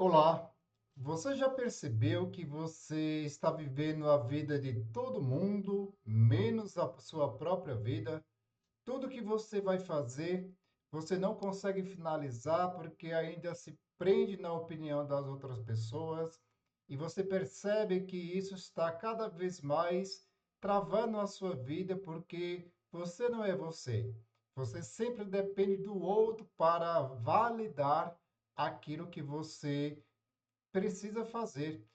Olá, você já percebeu que você está vivendo a vida de todo mundo, menos a sua própria vida? Tudo que você vai fazer, você não consegue finalizar porque ainda se prende na opinião das outras pessoas, e você percebe que isso está cada vez mais travando a sua vida porque você não é você. Você sempre depende do outro para validar aquilo que você precisa fazer.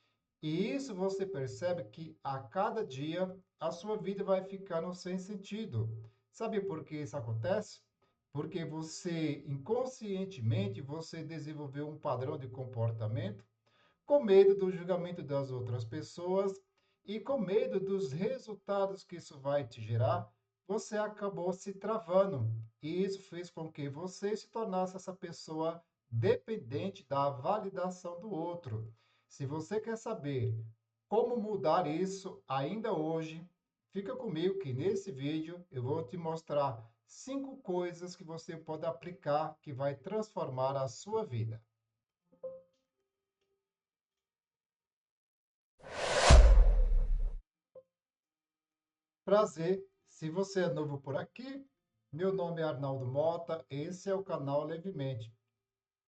E isso você percebe que a cada dia a sua vida vai ficando sem sentido. Sabe por que isso acontece? Porque você inconscientemente você desenvolveu um padrão de comportamento com medo do julgamento das outras pessoas e com medo dos resultados que isso vai te gerar, você acabou se travando. E isso fez com que você se tornasse essa pessoa dependente da validação do outro. Se você quer saber como mudar isso ainda hoje, fica comigo que nesse vídeo eu vou te mostrar 5 coisas que você pode aplicar que vai transformar a sua vida. Prazer, se você é novo por aqui, meu nome é Arnaldo Mota, esse é o canal Levemente.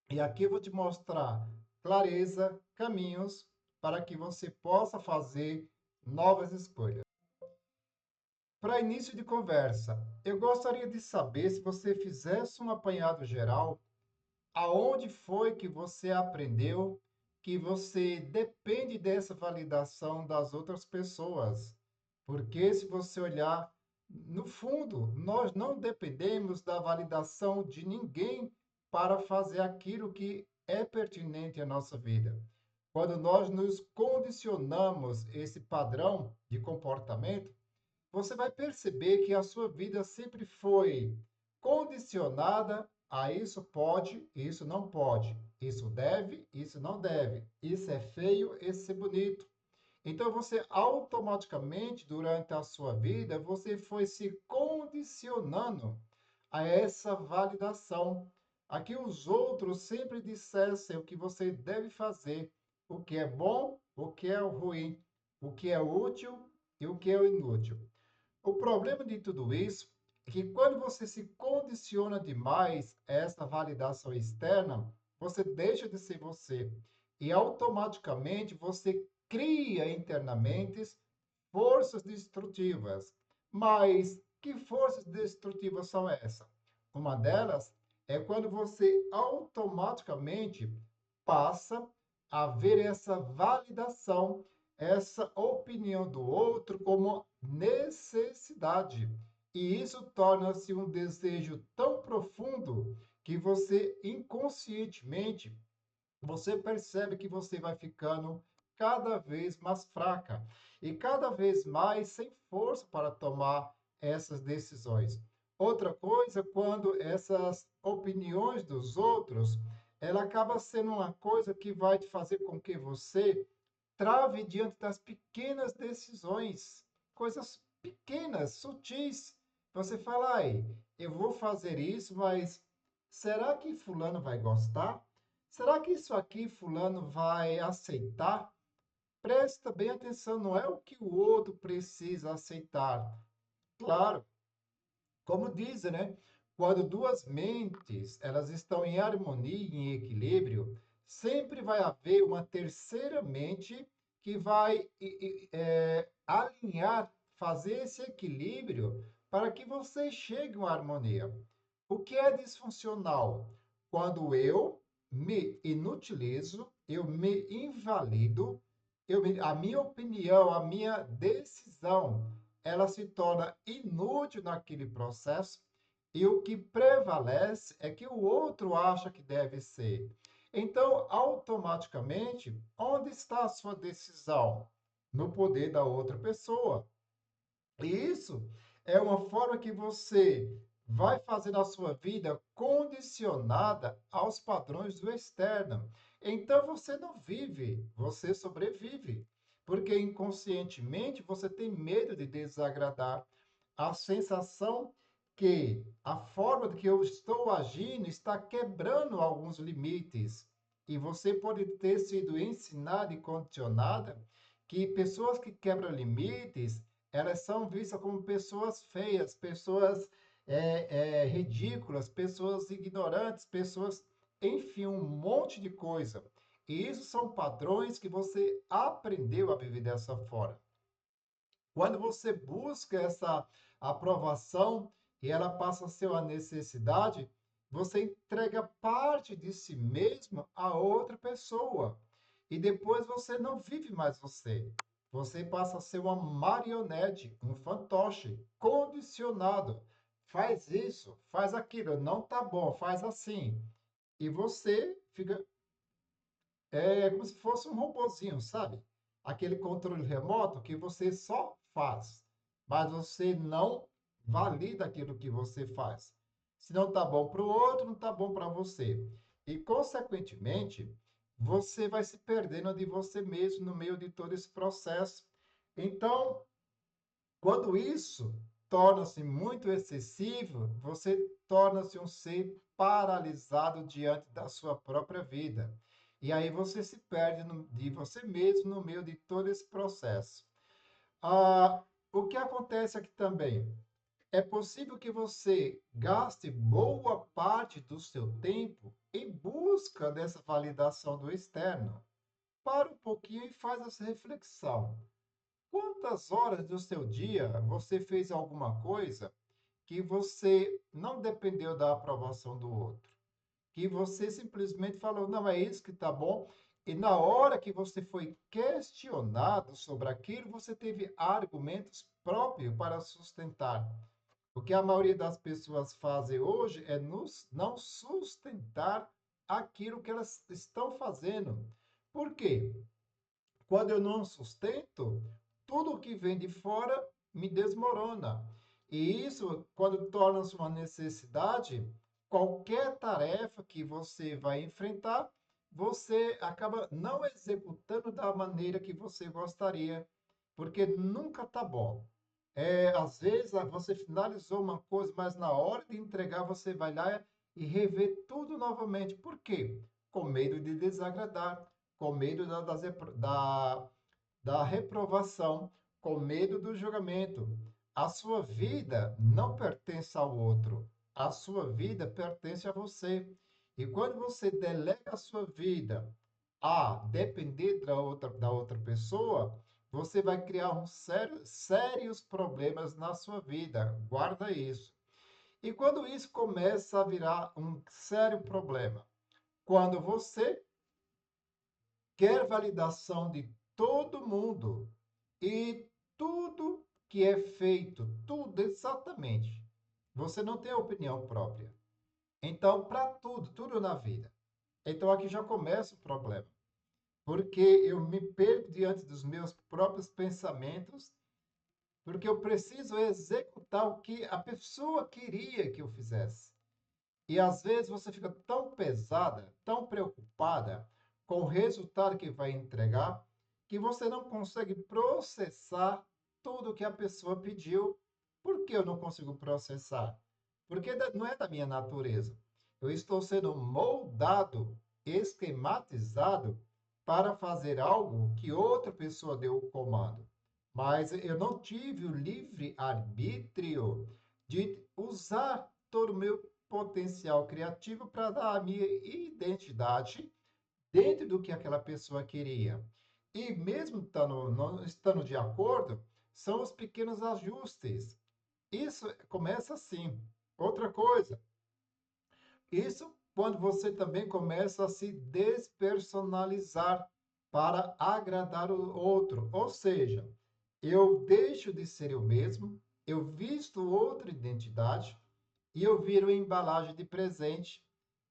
E aqui eu vou te mostrar clareza, caminhos para que você possa fazer novas escolhas. Para início de conversa, eu gostaria de saber se você fizesse um apanhado geral, aonde foi que você aprendeu que você depende dessa validação das outras pessoas? Porque se você olhar, no fundo, nós não dependemos da validação de ninguém para fazer aquilo que é pertinente à nossa vida. Quando nós nos condicionamos esse padrão de comportamento, você vai perceber que a sua vida sempre foi condicionada a isso pode, isso não pode, isso deve, isso não deve, isso é feio, isso é bonito. Então você automaticamente, durante a sua vida, você foi se condicionando a essa validação, a que os outros sempre dissessem o que você deve fazer, o que é bom, o que é ruim, o que é útil e o que é inútil. O problema de tudo isso é que quando você se condiciona demais a essa validação externa, você deixa de ser você e automaticamente você cria internamente forças destrutivas. Mas que forças destrutivas são essas? Uma delas é quando você automaticamente passa a ver essa validação, essa opinião do outro como necessidade. E isso torna-se um desejo tão profundo que você inconscientemente você percebe que você vai ficando cada vez mais fraca e cada vez mais sem força para tomar essas decisões. Outra coisa, quando essas opiniões dos outros, ela acaba sendo uma coisa que vai te fazer com que você trave diante das pequenas decisões, coisas pequenas, sutis. Você fala, ai, eu vou fazer isso, mas será que fulano vai gostar? Será que isso aqui fulano vai aceitar? Presta bem atenção, não é o que o outro precisa aceitar. Claro, como dizem, né? Quando duas mentes elas estão em harmonia, em equilíbrio, sempre vai haver uma terceira mente que vai alinhar, fazer esse equilíbrio para que você chegue a uma harmonia. O que é disfuncional? Quando eu me inutilizo, eu me invalido, a minha opinião, a minha decisão ela se torna inútil naquele processo e o que prevalece é que o outro acha que deve ser. Então, automaticamente, onde está a sua decisão? No poder da outra pessoa. E isso é uma forma que você vai fazer na sua vida condicionada aos padrões do externo. Então você não vive, você sobrevive. Porque inconscientemente você tem medo de desagradar. A sensação que a forma que eu estou agindo está quebrando alguns limites. e você pode ter sido ensinada e condicionada que pessoas que quebram limites, elas são vistas como pessoas feias, pessoas ridículas, pessoas ignorantes, pessoas, enfim, um monte de coisa. E isso são padrões que você aprendeu a viver dessa forma. Quando você busca essa aprovação e ela passa a ser uma necessidade, você entrega parte de si mesmo a outra pessoa. E depois você não vive mais você. Você passa a ser uma marionete, um fantoche, condicionado. Faz isso, faz aquilo, não tá bom, faz assim. E você fica como se fosse um robozinho, sabe? Aquele controle remoto que você só faz, mas você não valida aquilo que você faz. Se não tá bom para o outro, não tá bom para você. E, consequentemente, você vai se perdendo de você mesmo no meio de todo esse processo. Então, quando isso torna-se muito excessivo, você torna-se um ser paralisado diante da sua própria vida. E aí você se perde de você mesmo no meio de todo esse processo. O que acontece aqui também? É possível que você gaste boa parte do seu tempo em busca dessa validação do externo. Para um pouquinho e faz essa reflexão. Quantas horas do seu dia você fez alguma coisa que você não dependeu da aprovação do outro? Que você simplesmente falou, não, é isso que está bom. E na hora que você foi questionado sobre aquilo, você teve argumentos próprios para sustentar. O que a maioria das pessoas fazem hoje é não sustentar aquilo que elas estão fazendo. Por quê? Quando eu não sustento, tudo que vem de fora me desmorona. E isso, quando torna-se uma necessidade, qualquer tarefa que você vai enfrentar, você acaba não executando da maneira que você gostaria, porque nunca está bom. Às vezes você finalizou uma coisa, mas na hora de entregar você vai lá e rever tudo novamente. Por quê? Com medo de desagradar, com medo da reprovação, com medo do julgamento. A sua vida não pertence ao outro, a sua vida pertence a você. E quando você delega a sua vida a depender da outra pessoa, você vai criar sérios problemas na sua vida. Guarda isso. E quando isso começa a virar um sério problema? Quando você quer validação de todo mundo e tudo que é feito, tudo exatamente. Você não tem opinião própria. Então, para tudo, tudo na vida. Então, aqui já começa o problema. Porque eu me perco diante dos meus próprios pensamentos, porque eu preciso executar o que a pessoa queria que eu fizesse. E às vezes você fica tão pesada, tão preocupada com o resultado que vai entregar, que você não consegue processar tudo que a pessoa pediu. Por que eu não consigo processar? Porque não é da minha natureza. Eu estou sendo moldado, esquematizado para fazer algo que outra pessoa deu o comando. Mas eu não tive o livre arbítrio de usar todo o meu potencial criativo para dar a minha identidade dentro do que aquela pessoa queria. E mesmo não estando de acordo, são os pequenos ajustes. Isso começa assim. Outra coisa, isso quando você também começa a se despersonalizar para agradar o outro. Ou seja, eu deixo de ser eu mesmo, eu visto outra identidade e eu viro embalagem de presente.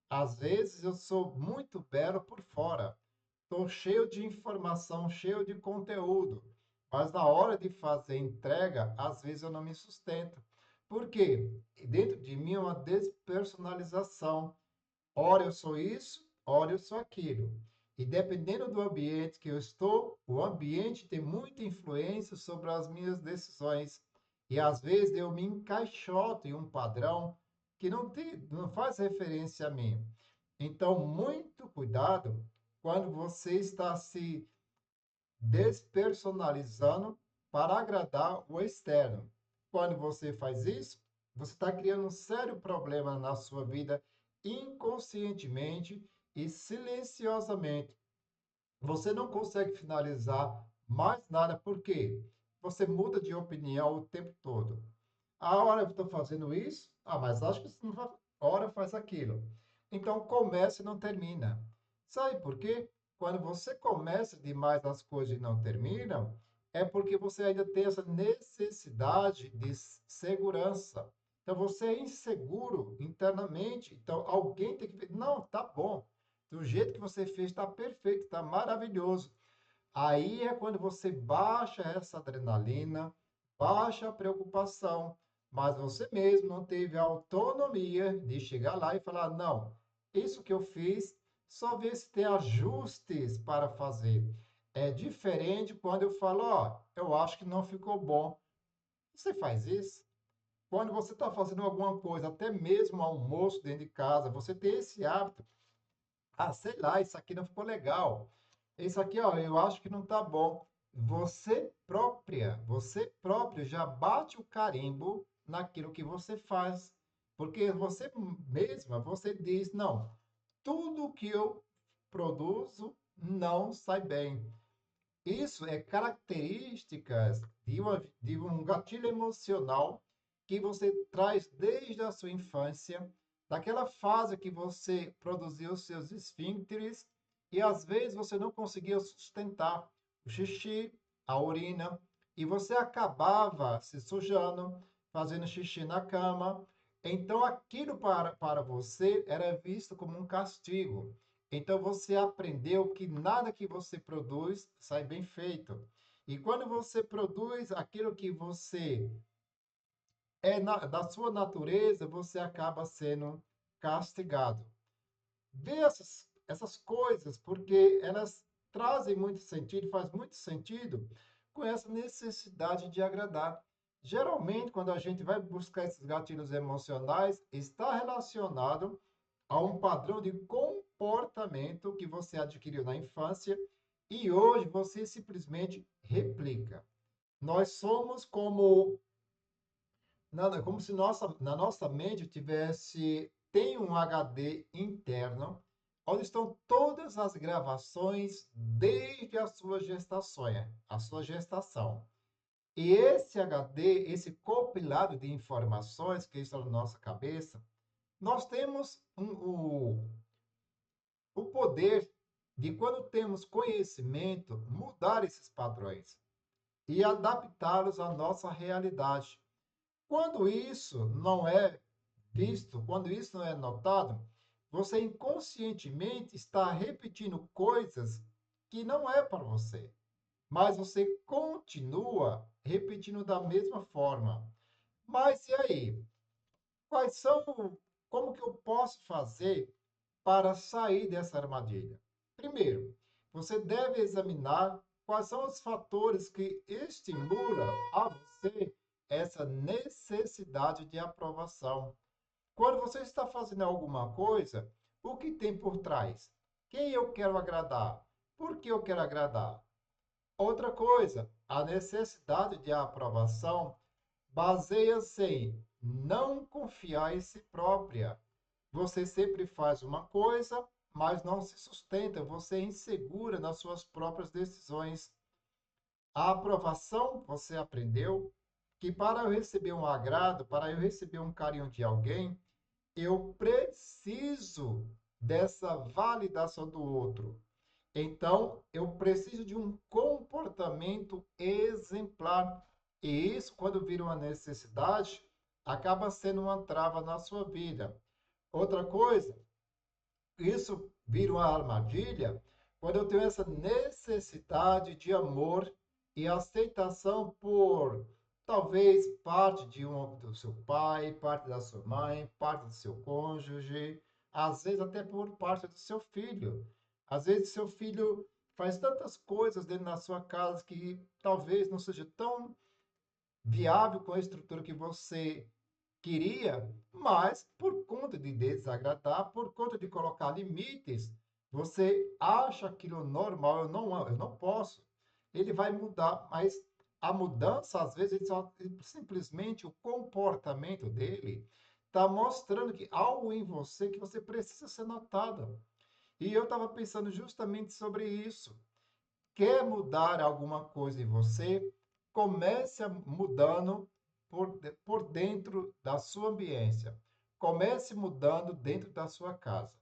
Às vezes eu sou muito belo por fora, estou cheio de informação, cheio de conteúdo, mas na hora de fazer entrega, às vezes eu não me sustento. Por quê? Dentro de mim é uma despersonalização. Ora eu sou isso, ora eu sou aquilo. E dependendo do ambiente que eu estou, o ambiente tem muita influência sobre as minhas decisões. E às vezes eu me encaixoto em um padrão que não faz referência a mim. Então, muito cuidado quando você está se despersonalizando para agradar o externo. Quando você faz isso, você está criando um sério problema na sua vida inconscientemente e silenciosamente. Você não consegue finalizar mais nada, porque você muda de opinião o tempo todo. A hora eu estou fazendo isso, mas acho que isso não vai, hora faz aquilo. Então começa e não termina. Sabe por quê? Quando você começa demais as coisas e não terminam, é porque você ainda tem essa necessidade de segurança. Então você é inseguro internamente. Então alguém tem que ver, não, tá bom. Do jeito que você fez, está perfeito, está maravilhoso. Aí é quando você baixa essa adrenalina, baixa a preocupação, mas você mesmo não teve a autonomia de chegar lá e falar: não, isso que eu fiz, só ver se tem ajustes para fazer. É diferente quando eu falo: ó, eu acho que não ficou bom. Você faz isso? Quando você está fazendo alguma coisa, até mesmo almoço dentro de casa, você tem esse hábito. Sei lá, isso aqui não ficou legal. Isso aqui, ó, eu acho que não tá bom. Você próprio já bate o carimbo naquilo que você faz. Porque você mesma, você diz, não, tudo que eu produzo não sai bem. Isso é características de um gatilho emocional que você traz desde a sua infância, daquela fase que você produziu os seus esfíncteres e às vezes você não conseguia sustentar o xixi, a urina, e você acabava se sujando, fazendo xixi na cama. Então aquilo para você era visto como um castigo. Então você aprendeu que nada que você produz sai bem feito. E quando você produz aquilo que você da sua natureza, você acaba sendo castigado. Vê essas coisas, porque elas trazem muito sentido, faz muito sentido com essa necessidade de agradar. Geralmente, quando a gente vai buscar esses gatilhos emocionais, está relacionado a um padrão de comportamento que você adquiriu na infância e hoje você simplesmente replica. Nós somos como nada, como se na nossa mente tem um HD interno, onde estão todas as gravações desde a sua gestação. E esse HD, esse compilado de informações que estão na nossa cabeça, nós temos o poder de, quando temos conhecimento, mudar esses padrões e adaptá-los à nossa realidade. Quando isso não é visto, quando isso não é notado, você inconscientemente está repetindo coisas que não é para você, mas você continua repetindo da mesma forma. Mas e aí? Quais são, como que eu posso fazer para sair dessa armadilha? Primeiro, você deve examinar quais são os fatores que estimulam a você essa necessidade de aprovação. Quando você está fazendo alguma coisa, o que tem por trás? Quem eu quero agradar? Por que eu quero agradar? Outra coisa, a necessidade de aprovação baseia-se em não confiar em si própria. Você sempre faz uma coisa, mas não se sustenta, você é insegura nas suas próprias decisões. A aprovação, você aprendeu que para eu receber um agrado, para eu receber um carinho de alguém, eu preciso dessa validação do outro. Então, eu preciso de um comportamento exemplar. E isso, quando vira uma necessidade, acaba sendo uma trava na sua vida. Outra coisa, isso vira uma armadilha quando eu tenho essa necessidade de amor e aceitação por talvez parte do seu pai, parte da sua mãe, parte do seu cônjuge, às vezes até por parte do seu filho. Às vezes seu filho faz tantas coisas dentro da sua casa que talvez não seja tão viável com a estrutura que você queria, mas por conta de desagradar, por conta de colocar limites, você acha aquilo normal, eu não posso. Ele vai mudar, mas a mudança, às vezes, simplesmente o comportamento dele está mostrando que algo em você que você precisa ser notado. E eu estava pensando justamente sobre isso. Quer mudar alguma coisa em você? Comece mudando por dentro da sua ambiência. Comece mudando dentro da sua casa.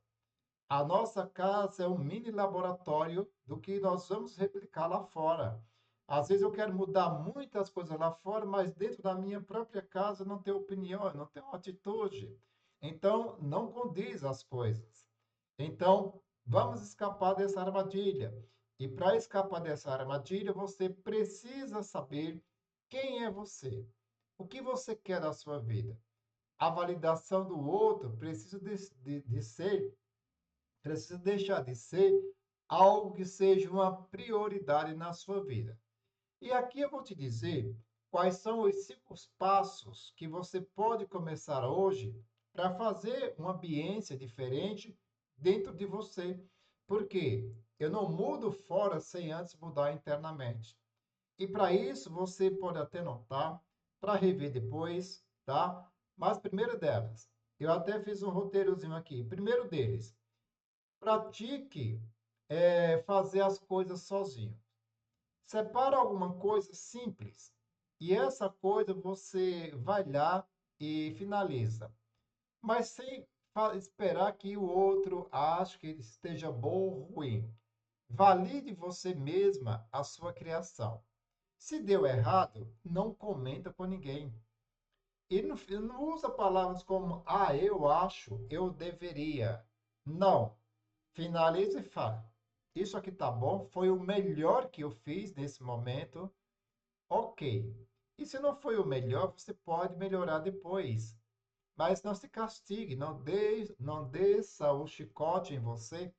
A nossa casa é um mini laboratório do que nós vamos replicar lá fora. Às vezes eu quero mudar muitas coisas lá fora, mas dentro da minha própria casa eu não tenho opinião, eu não tenho atitude. Então, não condiz as coisas. Então, vamos escapar dessa armadilha. E para escapar dessa armadilha, você precisa saber quem é você. O que você quer da sua vida? A validação do outro precisa deixar de ser algo que seja uma prioridade na sua vida. E aqui eu vou te dizer quais são os 5 passos que você pode começar hoje para fazer uma ambiência diferente dentro de você. Porque eu não mudo fora sem antes mudar internamente. E para isso você pode até notar, para rever depois, tá? Mas primeiro delas, eu até fiz um roteirozinho aqui. Primeiro deles, pratique fazer as coisas sozinho. Separa alguma coisa simples e essa coisa você vai lá e finaliza, mas sem esperar que o outro ache que esteja bom ou ruim. Valide você mesma a sua criação. Se deu errado, não comenta com ninguém. E não usa palavras como, eu acho, eu deveria. Não. Finaliza e fala. Isso aqui tá bom, foi o melhor que eu fiz nesse momento. Ok. E se não foi o melhor, você pode melhorar depois. Mas não se castigue, não desça o chicote em você.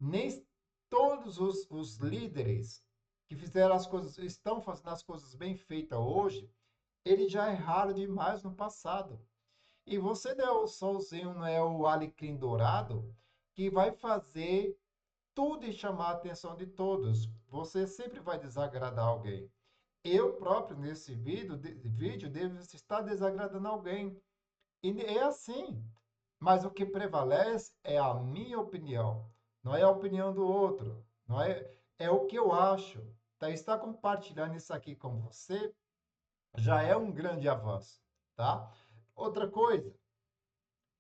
Nem todos os líderes que fizeram as coisas, estão fazendo as coisas bem feitas hoje, eles já erraram demais no passado. E você não é o solzinho, não é o alecrim dourado que vai fazer tudo e chamar a atenção de todos. Você sempre vai desagradar alguém. Eu próprio, nesse vídeo devo estar desagradando alguém. E é assim. Mas o que prevalece é a minha opinião, não é a opinião do outro, não é, é o que eu acho. Tá? Estar compartilhando isso aqui com você já é um grande avanço, tá? Outra coisa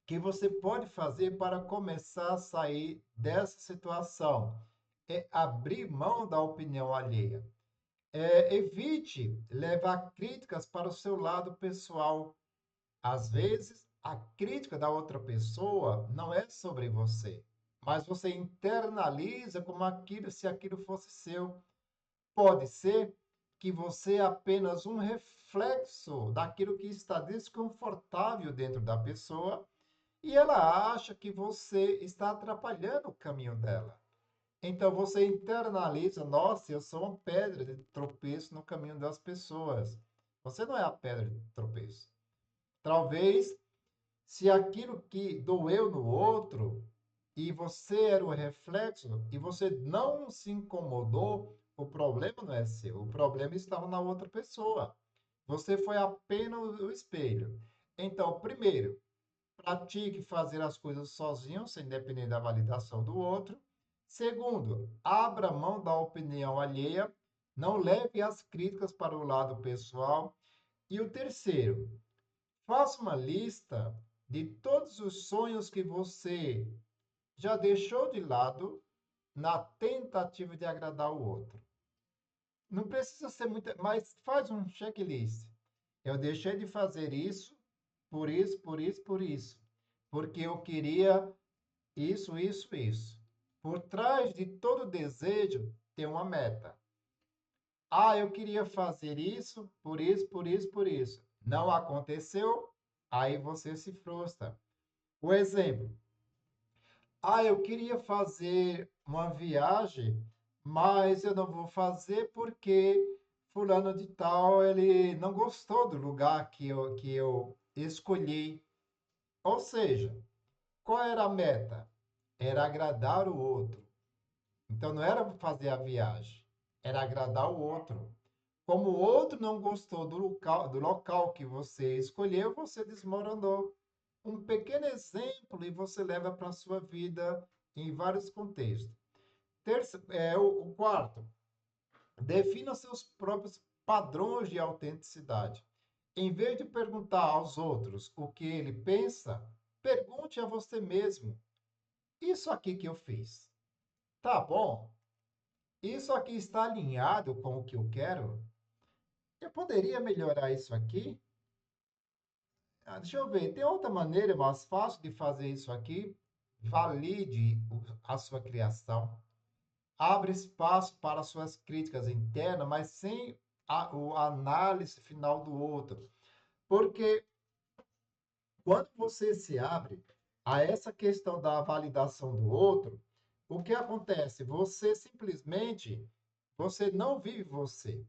que você pode fazer para começar a sair dessa situação é abrir mão da opinião alheia. Evite levar críticas para o seu lado pessoal. Às vezes, a crítica da outra pessoa não é sobre você, mas você internaliza como aquilo, se aquilo fosse seu. Pode ser que você é apenas um reflexo daquilo que está desconfortável dentro da pessoa e ela acha que você está atrapalhando o caminho dela. Então você internaliza, nossa, eu sou uma pedra de tropeço no caminho das pessoas. Você não é a pedra de tropeço. Talvez, se aquilo que doeu no outro e você era o reflexo e você não se incomodou, o problema não é seu, o problema estava na outra pessoa. Você foi apenas o espelho. Então, primeiro, pratique fazer as coisas sozinho, sem depender da validação do outro. Segundo, abra mão da opinião alheia, não leve as críticas para o lado pessoal. E o terceiro, faça uma lista de todos os sonhos que você já deixou de lado na tentativa de agradar o outro. Não precisa ser muito, mas faz um checklist. Eu deixei de fazer isso, por isso, por isso, por isso. Porque eu queria isso, isso, isso. Por trás de todo desejo tem uma meta. Eu queria fazer isso, por isso, por isso, por isso. Não aconteceu, aí você se frustra. O exemplo. Eu queria fazer uma viagem, mas eu não vou fazer porque fulano de tal, ele não gostou do lugar que eu escolhi. Ou seja, qual era a meta? Era agradar o outro. Então não era fazer a viagem, era agradar o outro. Como o outro não gostou do local que você escolheu, você desmoronou. Um pequeno exemplo e você leva para a sua vida em vários contextos. O quarto, defina seus próprios padrões de autenticidade. Em vez de perguntar aos outros o que ele pensa, pergunte a você mesmo: isso aqui que eu fiz, tá bom? Isso aqui está alinhado com o que eu quero? Eu poderia melhorar isso aqui? Deixa eu ver, tem outra maneira mais fácil de fazer isso aqui? Valide a sua criação. Abre espaço para suas críticas internas, mas sem a análise final do outro. Porque quando você se abre a essa questão da validação do outro, o que acontece? Você não vive você.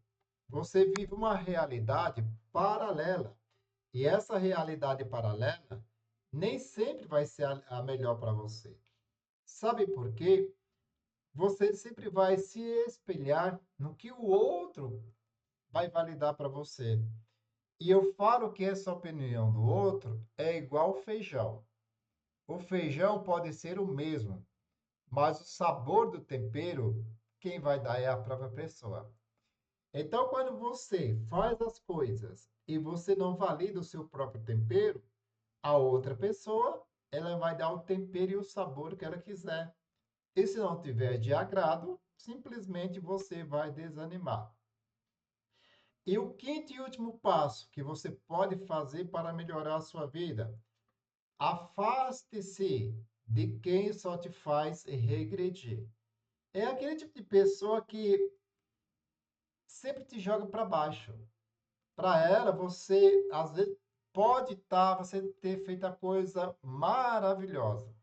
Você vive uma realidade paralela. E essa realidade paralela nem sempre vai ser a melhor para você. Sabe por quê? Você sempre vai se espelhar no que o outro vai validar para você. E eu falo que essa opinião do outro é igual feijão. O feijão pode ser o mesmo, mas o sabor do tempero, quem vai dar é a própria pessoa. Então, quando você faz as coisas e você não valida o seu próprio tempero, a outra pessoa, ela vai dar o tempero e o sabor que ela quiser. E se não tiver de agrado, simplesmente você vai desanimar. E o quinto e último passo que você pode fazer para melhorar a sua vida: afaste-se de quem só te faz regredir. É aquele tipo de pessoa que sempre te joga para baixo. Para ela, você às vezes pode você ter feito a coisa maravilhosa.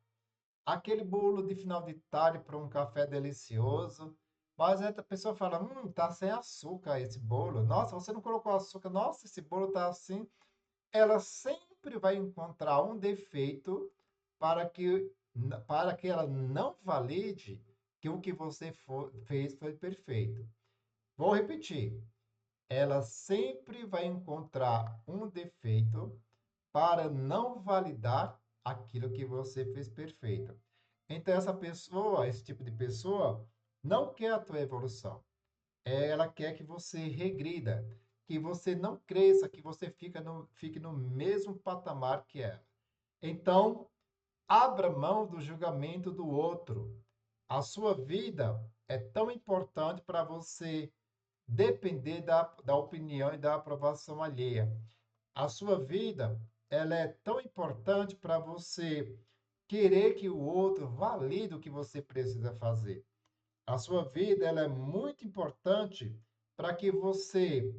Aquele bolo de final de tarde para um café delicioso, mas a pessoa fala, tá sem açúcar esse bolo. Nossa, você não colocou açúcar. Nossa, esse bolo tá assim. Ela sempre vai encontrar um defeito para que ela não valide que o que você fez foi perfeito. Vou repetir. Ela sempre vai encontrar um defeito para não validar aquilo que você fez perfeito. Então, essa pessoa, esse tipo de pessoa, não quer a tua evolução. Ela quer que você regrida, que você não cresça, que você fique no mesmo patamar que ela. Então, abra mão do julgamento do outro. A sua vida é tão importante para você depender da opinião e da aprovação alheia. A sua vida, ela é tão importante para você querer que o outro valide o que você precisa fazer. A sua vida, ela é muito importante para que você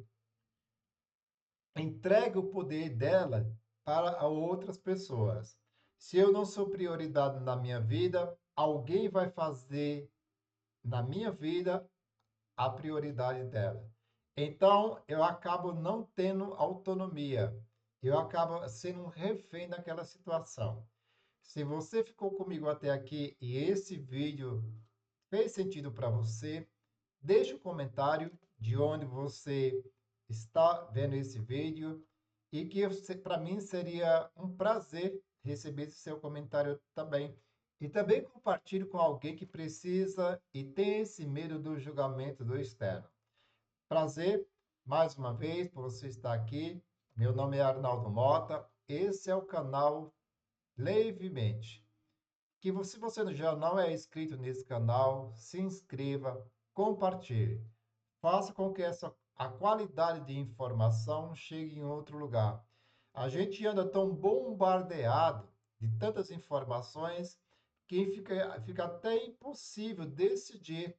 entregue o poder dela para outras pessoas. Se eu não sou prioridade na minha vida, alguém vai fazer na minha vida a prioridade dela. Então, eu acabo não tendo autonomia. Eu acabo sendo um refém daquela situação. Se você ficou comigo até aqui e esse vídeo fez sentido para você, deixe um comentário de onde você está vendo esse vídeo e que para mim seria um prazer receber esse seu comentário também. E também compartilhe com alguém que precisa e tem esse medo do julgamento do externo. Prazer, mais uma vez, por você estar aqui. Meu nome é Arnaldo Mota. Esse é o canal Levemente. Se você já não é inscrito nesse canal, se inscreva, compartilhe. Faça com que a qualidade de informação chegue em outro lugar. A gente anda tão bombardeado de tantas informações que fica até impossível decidir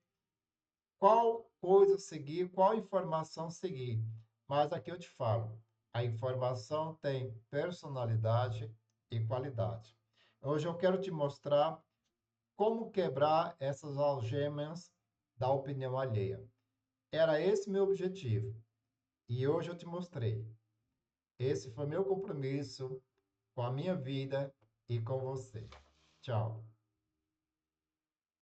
qual coisa seguir, qual informação seguir. Mas aqui eu te falo, a informação tem personalidade e qualidade. Hoje eu quero te mostrar como quebrar essas algemas da opinião alheia. Era esse meu objetivo. E hoje eu te mostrei. Esse foi meu compromisso com a minha vida e com você. Tchau.